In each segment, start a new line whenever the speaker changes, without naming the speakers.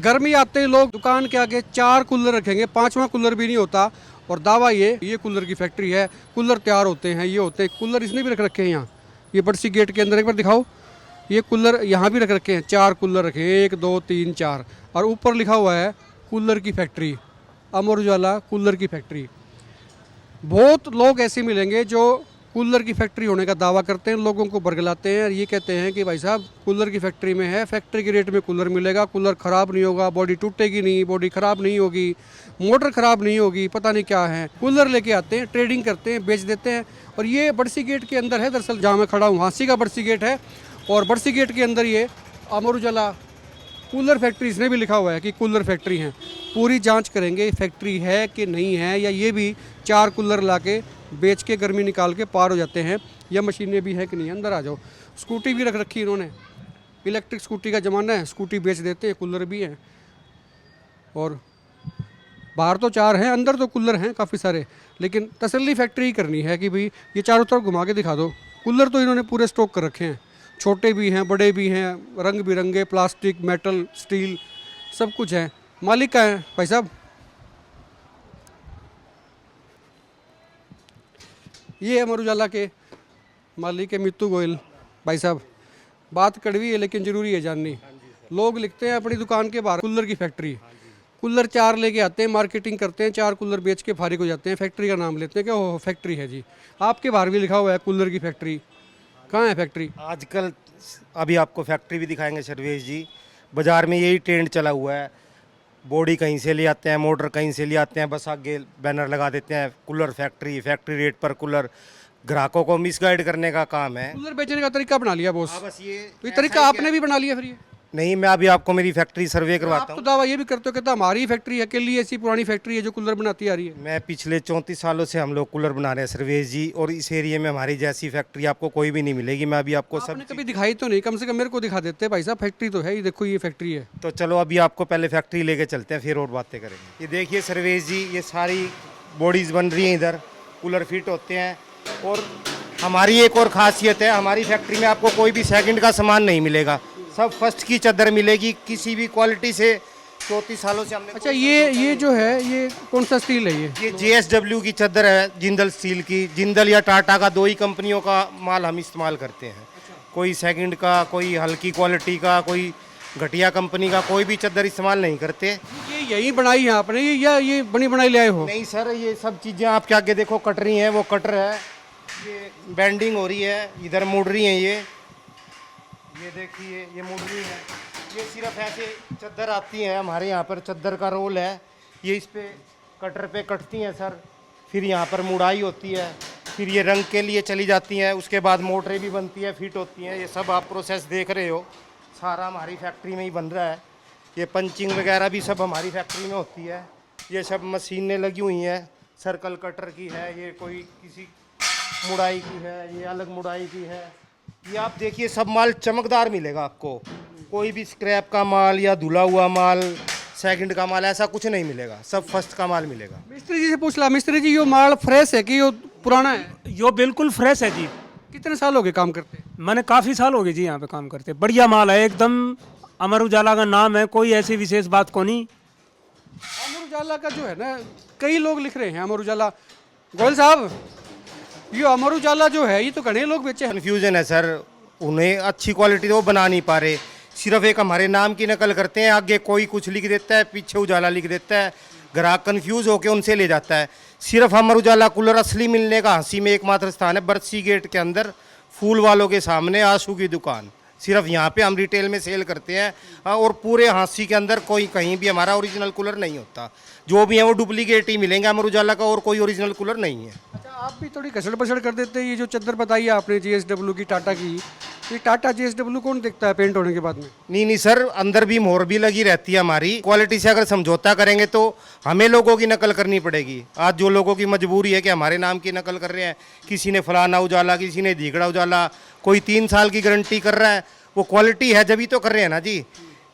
गर्मी आते ही लोग दुकान के आगे 4 कूलर रखेंगे, 5वां कूलर भी नहीं होता। और दावा ये कूलर की फैक्ट्री है। कूलर तैयार होते हैं, ये होते हैं कूलर। इसने भी रख रखे हैं यहाँ, ये बड़सी गेट के अंदर। एक बार दिखाओ, ये कूलर यहाँ भी रख रखे हैं। 4 कूलर रखे हैं, 1 2 3 4। और ऊपर लिखा हुआ है कूलर की फैक्ट्री, अमर उजाला कूलर की फैक्ट्री। बहुत लोग ऐसे मिलेंगे जो कूलर की फैक्ट्री होने का दावा करते हैं, लोगों को बरगलाते हैं और ये कहते हैं कि भाई साहब कूलर की फैक्ट्री में है, फैक्ट्री के रेट में कूलर मिलेगा, कूलर ख़राब नहीं होगा, बॉडी टूटेगी नहीं, बॉडी ख़राब नहीं होगी, मोटर ख़राब नहीं होगी, पता नहीं क्या है। कूलर लेके आते हैं, ट्रेडिंग करते हैं, बेच देते हैं। और ये बड़सी गेट के अंदर है, दरअसल जहाँ मैं खड़ा हूँ हाँसी का बड़सी गेट है। और बड़सी गेट के अंदर ये अमर उजाला कूलर फैक्ट्री, इसने भी लिखा हुआ है कि कूलर फैक्ट्री है। पूरी जांच करेंगे फैक्ट्री है कि नहीं है, या ये भी 4 कूलर लाके बेच के गर्मी निकाल के पार हो जाते हैं, या मशीनें भी हैं कि नहीं। अंदर आ जाओ। स्कूटी भी रख रखी है इन्होंने, इलेक्ट्रिक स्कूटी का ज़माना है, स्कूटी बेच देते हैं, कूलर भी हैं। और बाहर तो 4 हैं, अंदर तो कूलर हैं काफ़ी सारे, लेकिन तसल्ली फैक्ट्री ही करनी है कि भाई ये चारों तरफ घुमा के दिखा दो। कूलर तो इन्होंने पूरे स्टॉक कर रखे हैं, छोटे भी हैं, बड़े भी हैं, रंग बिरंगे, प्लास्टिक, मेटल, स्टील, सब कुछ है। मालिक का है भाई साहब, ये अमर उजाला के मालिक है मित्तू गोयल भाई साहब। बात कड़वी है लेकिन ज़रूरी है जाननी। लोग लिखते हैं अपनी दुकान के बाहर कूलर की फैक्ट्री, कूलर 4 लेके आते हैं, मार्केटिंग करते हैं, 4 कूलर बेच के फारिग हो जाते हैं, फैक्ट्री का नाम लेते हैं कि वो फैक्ट्री है जी। आपके बाहर भी लिखा हुआ है कूलर की फैक्ट्री, कहाँ है फैक्ट्री?
आजकल अभी आपको फैक्ट्री भी दिखाएंगे सर्वेश जी। बाज़ार में यही ट्रेंड चला हुआ है, बॉडी कहीं से ले आते हैं, मोटर कहीं से ले आते हैं, बस आगे बैनर लगा देते हैं कूलर फैक्ट्री, फैक्ट्री रेट पर कूलर। ग्राहकों को मिसगाइड करने का काम है।
कूलर बेचने का तरीका बना लिया बॉस।
बस ये
तो ये तरीका आपने भी बना लिया फिर ये?
नहीं, मैं अभी आपको मेरी फैक्ट्री सर्वे
आप
करवाता
तो
हूँ।
दावा ये भी करते हो कहता हमारी फैक्ट्री अकेली ऐसी पुरानी फैक्ट्री है जो कूलर बनाती आ रही है।
मैं पिछले 34 सालों से हम लोग कूलर बना रहे हैं सर्वेश जी, और इस एरिया में हमारी जैसी फैक्ट्री आपको कोई भी नहीं मिलेगी। मैं अभी आपको
आपने
सब
कभी दिखाई तो नहीं, कम से कम मेरे को दिखा देते भाई साहब, फैक्ट्री तो है, ये देखो ये फैक्ट्री है।
तो चलो अभी आपको पहले फैक्ट्री लेके चलते हैं, फिर और बातें करेंगे। ये देखिए सर्वेश जी, ये सारी बॉडीज़ बन रही हैं, इधर कूलर फिट होते हैं। और हमारी एक और ख़ासियत है, हमारी फैक्ट्री में आपको कोई भी सेकंड का सामान नहीं मिलेगा, सब फर्स्ट की चादर मिलेगी किसी भी क्वालिटी से। 34 सालों से हमने।
अच्छा, ये जो है ये कौन सा स्टील है ये?
JSW की चादर है, जिंदल स्टील की। जिंदल या टाटा का, 2 ही कंपनियों का माल हम इस्तेमाल करते हैं। कोई सेकंड का, कोई हल्की क्वालिटी का, कोई घटिया कंपनी का कोई भी चादर इस्तेमाल नहीं करते।
ये यही बनाई है आपने या ये बनी बनाई ले आए हो?
नहीं सर, ये सब चीज़ें आपके आगे देखो कट रही हैं, वो कटर है, ये बेंडिंग हो रही है, इधर मुड़ रही हैं ये देखिए ये मुड़ रही है। ये सिर्फ ऐसे चादर आती है हमारे यहाँ पर, चादर का रोल है, ये इस पे कटर पे कटती हैं सर, फिर यहाँ पर मुड़ाई होती है, फिर ये रंग के लिए चली जाती हैं, उसके बाद मोटरें भी बनती हैं, फिट होती हैं। ये सब आप प्रोसेस देख रहे हो, सारा हमारी फैक्ट्री में ही बन रहा है। ये पंचिंग वगैरह भी सब हमारी फैक्ट्री में होती है। ये सब मशीनें लगी हुई हैं, सर्कल कटर की है, ये कोई किसी मुड़ाई की है, ये अलग मुड़ाई की है। ये आप देखिए सब माल चमकदार मिलेगा आपको, कोई भी स्क्रैप का माल या धुला हुआ माल, सेकंड का माल ऐसा कुछ नहीं मिलेगा, सब फर्स्ट का माल मिलेगा।
मिस्त्री जी से पूछ ला, मिस्त्री जी यो माल फ्रेश है कि यो पुराना है?
यो बिल्कुल फ्रेश है जी।
कितने साल हो गए काम करते?
मैंने काफ़ी साल हो गए जी यहाँ पे काम करते। बढ़िया माल है एकदम, अमर उजाला का नाम है, कोई ऐसी विशेष बात को नहीं।
अमर उजाला का जो है ना, कई लोग लिख रहे हैं अमर उजाला। गोयल साहब, ये अमर उजाला जो है ये तो घने लोग बेचे हैं।
कन्फ्यूजन है सर, उन्हें अच्छी क्वालिटी तो वो बना नहीं पा रहे, सिर्फ एक हमारे नाम की नकल करते हैं, आगे कोई कुछ लिख देता है, पीछे उजाला लिख देता है, ग्राहक कंफ्यूज होकर उनसे ले जाता है। सिर्फ अमर उजाला कूलर असली मिलने का हाँसी में एकमात्र स्थान है, बरसी गेट के अंदर, फूल वालों के सामने, आशू की दुकान। सिर्फ यहाँ पे हम रिटेल में सेल करते हैं, और पूरे हाँसी के अंदर कोई कहीं भी हमारा ओरिजिनल कूलर नहीं होता। जो भी है वो डुप्लीकेट ही मिलेंगे अमर उजाला का, और कोई ओरिजिनल कूलर नहीं है।
अच्छा, आप भी थोड़ी घसड़ पसड़ कर देते हैं। ये जो चादर बताई है आपने JSW की, टाटा की, ये टाटा JSW कौन देखता है पेंट होने के बाद में?
नहीं सर, अंदर भी मोहर भी लगी रहती है हमारी। क्वालिटी से अगर समझौता करेंगे तो हमें लोगों की नकल करनी पड़ेगी। आज जो लोगों की मजबूरी है कि हमारे नाम की नकल कर रहे हैं, किसी ने फलाना उजाला, किसी ने धीगड़ा उजाला, कोई 3 साल की गारंटी कर रहा है, वो क्वालिटी है जब ही तो कर रहे हैं ना जी।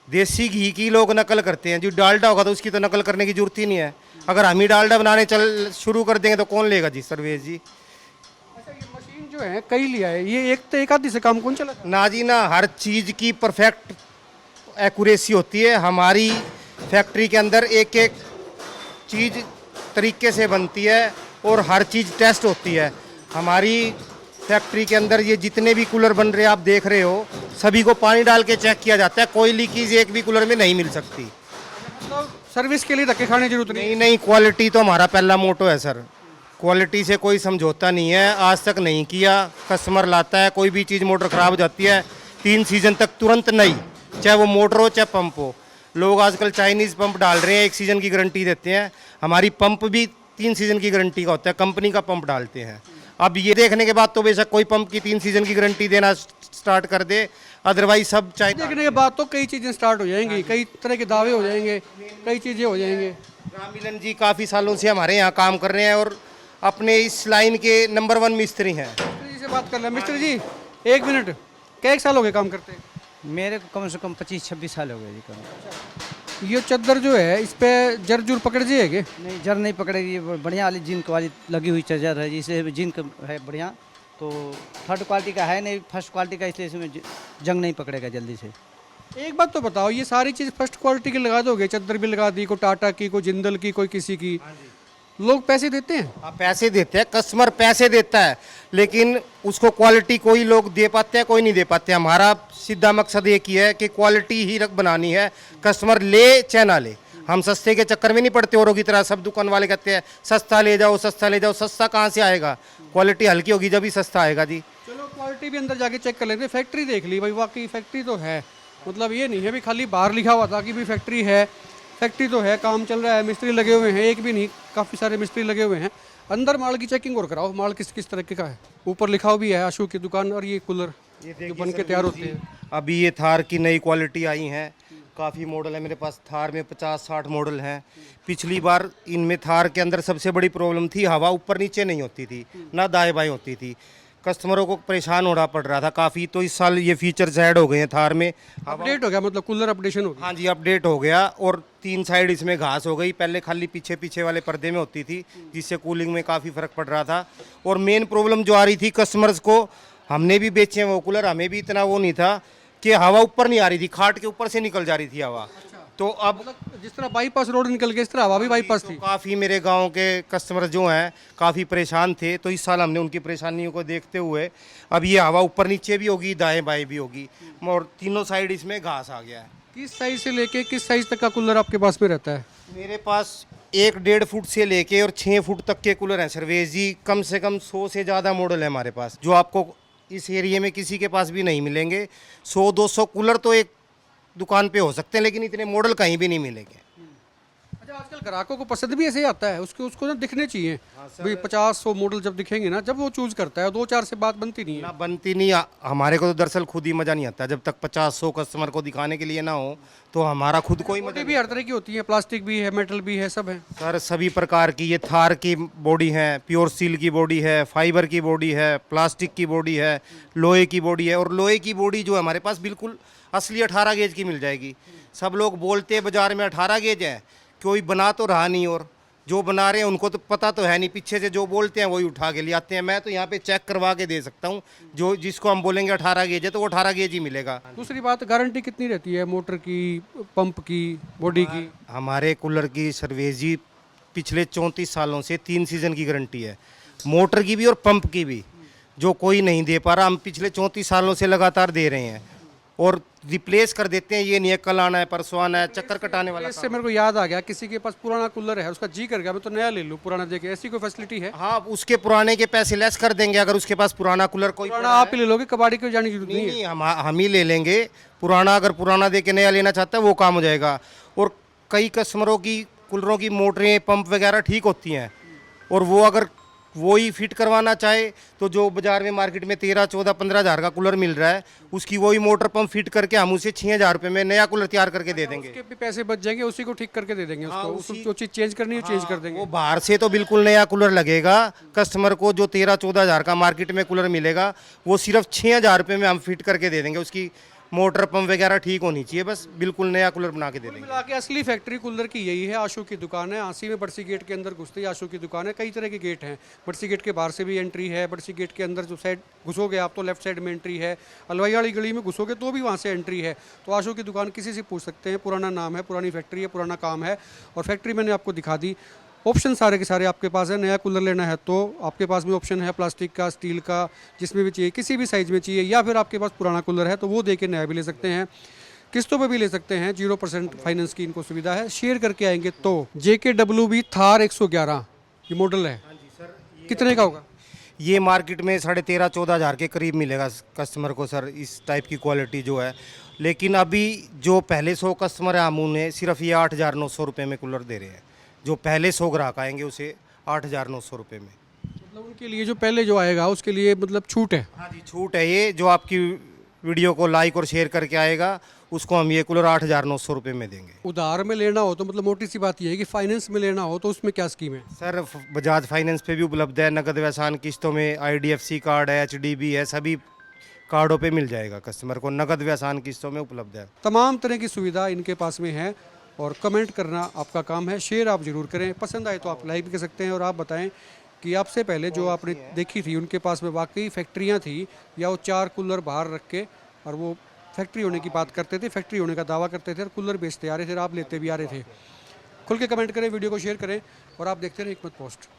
देसी घी की लोग नकल करते हैं, जो डालडा होगा तो उसकी तो नकल करने की जरूरत ही नहीं है। अगर हम ही डालडा बनाने शुरू कर देंगे तो कौन लेगा जी सर्वेश जी।
अच्छा, ये मशीन जो है कई लिया है, ये एक आधी से काम कौन चला?
ना जी ना, हर चीज़ की परफेक्ट एक्यूरेसी होती है। हमारी फैक्ट्री के अंदर एक एक चीज़ तरीके से बनती है और हर चीज़ टेस्ट होती है। हमारी फैक्ट्री के अंदर ये जितने भी कूलर बन रहे हैं आप देख रहे हो, सभी को पानी डाल के चेक किया जाता है। कोई लीकेज एक भी कूलर में नहीं मिल सकती।
मतलब सर्विस के लिए धक्के खाने की जरूरत नहीं।
नहीं नहीं, क्वालिटी तो हमारा पहला मोटो है सर। क्वालिटी से कोई समझौता नहीं है, आज तक नहीं किया। कस्टमर लाता है, कोई भी चीज़ मोटर ख़राब हो जाती है 3 सीज़न तक तुरंत नई, चाहे वो मोटर हो चाहे पंप हो। लोग आजकल चाइनीज़ पंप डाल रहे हैं, 1 सीज़न की गारंटी देते हैं। हमारी पंप भी 3 सीज़न की गारंटी का होता है, कंपनी का पंप डालते हैं। अब ये देखने के बाद तो बेशक कोई पंप की 3 सीज़न की गारंटी देना स्टार्ट कर दे, अदरवाइज सब चाइना।
देखने के बाद तो कई चीज़ें स्टार्ट हो जाएंगी, कई तरह के दावे हो जाएंगे, कई चीज़ें हो जाएंगे।
राम मिलन जी काफ़ी सालों से हमारे यहाँ काम कर रहे हैं और अपने इस लाइन के नंबर 1 मिस्त्री हैं।
मिस्त्री जी से बात कर लें। मिस्त्री जी 1 मिनट, क्या 1 साल हो गए काम करते हैं?
मेरे को कम से कम 25-26 साल हो गए जी काम।
ये चद्दर जो है इस पे जर जुर पकड़ जाएगी?
नहीं, जर नहीं पकड़ेगी। ये बढ़िया वाली जिंक वाली लगी हुई चार्जर है, जिसे जिंक है बढ़िया। तो थर्ड क्वालिटी का है नहीं, फर्स्ट क्वालिटी का, इसलिए इसमें जंग नहीं पकड़ेगा जल्दी से।
एक बात तो बताओ, ये सारी चीज़ फर्स्ट क्वालिटी की लगा दोगे? चद्दर भी लगा दी, कोई टाटा की, कोई जिंदल की, कोई किसी की, लोग पैसे देते हैं?
हाँ, पैसे देते हैं, कस्टमर पैसे देता है, लेकिन उसको क्वालिटी कोई लोग दे पाते हैं, कोई नहीं दे पाते। हमारा सीधा मकसद एक ही है कि क्वालिटी ही रख बनानी है, कस्टमर ले चाहे ना ले। हम सस्ते के चक्कर में नहीं पड़ते औरों की तरह। सब दुकान वाले कहते हैं सस्ता ले जाओ, सस्ता ले जाओ। सस्ता कहाँ से आएगा? क्वालिटी हल्की होगी जब ही सस्ता आएगा जी।
चलो क्वालिटी भी अंदर जाके चेक कर लेंगे। फैक्ट्री देख ली भाई, वाकई फैक्ट्री तो है। मतलब ये नहीं है भी खाली बाहर लिखा हुआ था कि भी फैक्ट्री है। फैक्ट्री तो है, काम चल रहा है, मिस्त्री लगे हुए हैं, एक भी नहीं काफ़ी सारे मिस्त्री लगे हुए हैं। अंदर माल की चेकिंग और कराओ, माल किस किस तरह का है। ऊपर लिखा हुआ भी है अशोक की दुकान, और ये कूलर जो बन के तैयार होते हैं।
अभी ये थार की नई क्वालिटी आई है, काफ़ी मॉडल है मेरे पास। थार में 50-60 मॉडल हैं। पिछली बार इनमें थार के अंदर सबसे बड़ी प्रॉब्लम थी, हवा ऊपर नीचे नहीं होती थी, ना दाएं बाएं होती थी। कस्टमरों को परेशान होना पड़ रहा था काफ़ी। तो इस साल ये फीचर्स ऐड हो गए हैं थार में।
अपडेट हो गया, मतलब कूलर अपडेशन हो गया।
हाँ जी, अपडेट हो गया। और 3 साइड इसमें घास हो गई, पहले खाली पीछे पीछे वाले पर्दे में होती थी, जिससे कूलिंग में काफ़ी फ़र्क पड़ रहा था। और मेन प्रॉब्लम जो आ रही थी कस्टमर्स को, हमने भी बेचे हैं वो कूलर, हमें भी इतना वो नहीं था कि हवा ऊपर नहीं आ रही थी, खाट के ऊपर से निकल जा रही थी हवा। तो अब
जिस तरह बाईपास रोड निकल गया, इस तरह हवा भी बाईपास थी।
काफ़ी मेरे गांव के कस्टमर जो हैं काफ़ी परेशान थे। तो इस साल हमने उनकी परेशानियों को देखते हुए अब ये हवा ऊपर नीचे भी होगी, दाएं बाएं भी होगी, और तीनों साइड इसमें घास आ गया है।
किस साइज से लेके किस साइज तक का कूलर आपके पास में रहता है?
मेरे पास 1-1.5 फुट से लेके और 6 फुट तक के कूलर हैं सर्वेश जी। कम से कम 100 से ज़्यादा मॉडल है हमारे पास, जो आपको इस एरिया में किसी के पास भी नहीं मिलेंगे। 100-200 कूलर तो एक दुकान पे हो सकते हैं, लेकिन इतने मॉडल कहीं भी नहीं मिलेंगे।
अच्छा, आजकल ग्राहकों को पसंद भी ऐसे ही आता है, उसको ना दिखने चाहिए भाई। 50-100 मॉडल जब दिखेंगे ना, जब वो चूज करता है, 2-4 से बात बनती नहीं है
ना बनती नहीं। हमारे को तो दरअसल खुद ही मज़ा नहीं आता जब तक 50-100 कस्टमर को दिखाने के लिए ना हो, तो हमारा खुद को ही मज़ा
भी हर तरह की होती है, प्लास्टिक भी है, मेटल भी है, सब है
सर। सभी प्रकार की ये थार की बॉडी है, प्योर स्टील की बॉडी है, फाइबर की बॉडी है, प्लास्टिक की बॉडी है, लोहे की बॉडी है। और लोहे की बॉडी जो है हमारे पास बिल्कुल असली 18 गेज की मिल जाएगी। सब लोग बोलते हैं बाजार में 18 गेज है, कोई बना तो रहा नहीं, और जो बना रहे हैं उनको तो पता तो है नहीं, पीछे से जो बोलते हैं वही उठा के ले आते हैं। मैं तो यहाँ पे चेक करवा के दे सकता हूँ, जो जिसको हम बोलेंगे 18 गेज है तो वो 18 गेज ही मिलेगा।
दूसरी बात, गारंटी कितनी रहती है मोटर की, पंप की, बॉडी की?
हमारे कूलर की सर्विस जी पिछले 34 सालों से 3 सीज़न की गारंटी है, मोटर की भी और पंप की भी। जो कोई नहीं दे पा रहा, हम पिछले 34 सालों से लगातार दे रहे हैं, और रिप्लेस कर देते हैं। ये नहीं है कल आना है परसों आना है, चक्कर कटाने वाला।
इससे मेरे को याद आ गया, किसी के पास पुराना कूलर है, उसका जी कर गया मैं तो नया ले लूँ पुराना देके, ऐसी कोई फैसिलिटी है?
हाँ, उसके पुराने के पैसे लेस कर देंगे अगर उसके पास पुराना कूलर कोई
पुराना आप ही ले लोगे, कबाड़ी को जाने की जरूरत नहीं है।
नहीं, हम ही ले लेंगे पुराना। अगर पुराना दे के नया लेना चाहता है वो काम हो जाएगा। और कई कस्टमरों की कूलरों की मोटरें पंप वगैरह ठीक होती हैं, और वो अगर वो ही फिट करवाना चाहे तो जो बाजार में मार्केट में 13-14-15 हज़ार का कूलर मिल रहा है, उसकी वही मोटर पंप फिट करके हम उसे 6,000 रुपये में नया कूलर तैयार करके दे देंगे।
उसके भी पैसे बच जाएंगे, उसी को ठीक करके दे देंगे उसको। जो चीज़ चेंज करनी है चेंज कर देंगे।
वो बाहर से तो बिल्कुल नया कूलर लगेगा कस्टमर को। जो 13-14 हज़ार का मार्केट में कूलर मिलेगा, वो सिर्फ 6,000 रुपये में हम फिट करके दे देंगे। उसकी मोटर पंप वगैरह ठीक होनी चाहिए, बस बिल्कुल नया कूलर बना के दे देंगे।
मिला के असली फैक्ट्री कूलर की यही है। आशू की दुकान है, आसी में बड़सी गेट के अंदर घुसते ही आशू की दुकान है। कई तरह के गेट हैं, बड़सी गेट के बाहर से भी एंट्री है, बड़सी गेट के अंदर जो साइड घुसोगे आप तो लेफ्ट साइड में एंट्री है, अलवाई वाली गली में घुसोगे तो भी वहाँ से एंट्री है। तो आशू की दुकान किसी से पूछ सकते हैं, पुराना नाम है, पुरानी फैक्ट्री है, पुराना काम है। और फैक्ट्री मैंने आपको दिखा दी। ऑप्शन सारे के सारे आपके पास है। नया कूलर लेना है तो आपके पास में ऑप्शन है प्लास्टिक का, स्टील का, जिसमें भी चाहिए, किसी भी साइज़ में चाहिए, या फिर आपके पास पुराना कूलर है तो वो दे के नया भी ले सकते हैं, किस्तों पे भी ले सकते हैं। 0% फाइनेंस की इनको सुविधा है। शेयर करके आएंगे तो JKWB थार 111 ये मॉडल है, कितने का होगा?
ये मार्केट में 13,500-14 हज़ार के करीब मिलेगा कस्टमर को सर, इस टाइप की क्वालिटी जो है। लेकिन अभी जो पहले 100 कस्टमर है हम उन्हें सिर्फ ये 8,900 रुपये में कूलर दे रहे हैं। जो पहले 100 ग्राहक आएंगे उसे 8,900 रुपये में।
मतलब उनके लिए जो पहले जो आएगा उसके लिए मतलब छूट है।
हाँ जी, छूट है ये। जो आपकी वीडियो को लाइक और शेयर करके आएगा उसको हम ये कूलर 8,900 रुपये में देंगे।
उधार में लेना हो तो मतलब मोटी सी बात ये है कि फाइनेंस में लेना हो तो उसमें क्या स्कीम है?
सर बजाज फाइनेंस पे भी उपलब्ध है, नकद व आसान किस्तों में। IDFC कार्ड है, HDB है, सभी कार्डों पे मिल जाएगा कस्टमर को, नकद व आसान किस्तों में उपलब्ध है।
तमाम तरह की सुविधा इनके पास में है। और कमेंट करना आपका काम है, शेयर आप ज़रूर करें, पसंद आए तो आप लाइक भी कर सकते हैं। और आप बताएं कि आपसे पहले जो आपने देखी थी उनके पास में वाकई फैक्ट्रियाँ थी या वो 4 कूलर बाहर रख के और वो फैक्ट्री होने की बात करते थे, फैक्ट्री होने का दावा करते थे और कूलर बेचते आ रहे थे, आप लेते भी आ रहे थे। खुल के कमेंट करें, वीडियो को शेयर करें और आप देखते रहें हिकमत पोस्ट।